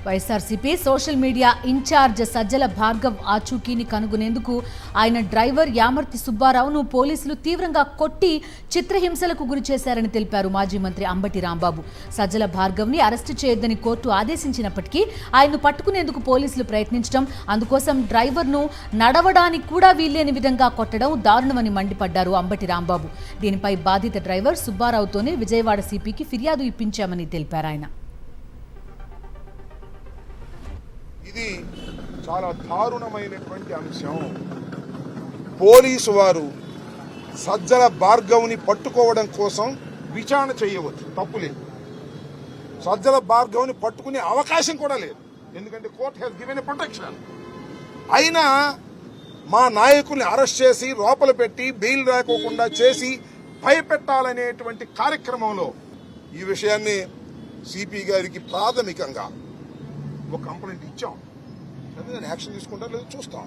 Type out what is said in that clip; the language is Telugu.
YSRCP social media in charge Sajjala Bhargav ఆచూకీని కనుగొనేందుకు ఆయన డ్రైవర్ యామర్తి సుబ్బారావును పోలీసులు తీవ్రంగా కొట్టి చిత్రహింసలకు గురి చేశారని తెలిపారు మాజీ మంత్రి అంబటి రాంబాబు. సజ్జల భార్గవ్ని అరెస్టు చేయొద్దని కోర్టు ఆదేశించినప్పటికీ ఆయన్ను పట్టుకునేందుకు పోలీసులు ప్రయత్నించడం, అందుకోసం డ్రైవర్ను నడవడానికి కూడా వీల్లేని విధంగా కొట్టడం దారుణమని మండిపడ్డారు అంబటి రాంబాబు. దీనిపై బాధిత డ్రైవర్ సుబ్బారావుతోనే విజయవాడ సిపికి ఫిర్యాదు ఇప్పించామని తెలిపారు ఆయన. ఇది చాలా దారుణమైనటువంటి అంశం. పోలీసు వారు సజ్జల భార్గవ్ని పట్టుకోవడం కోసం విచారణ చేయవచ్చు, తప్పులేదు. సజ్జల భార్గవ్ని పట్టుకునే అవకాశం కూడా లేదు, ఎందుకంటే court has given a protection. అయినా మా నాయకుల్ని అరెస్ట్ చేసి లోపల పెట్టి బెయిల్ రాకోకుండా చేసి భయపెట్టాలనేటువంటి కార్యక్రమంలో ఈ విషయాన్ని సిపి గారికి ప్రాథమికంగా ఒక కంప్లైంట్ ఇచ్చాం. దాన్ని యాక్షన్ తీసుకుంటారో లేదో చూస్తాం.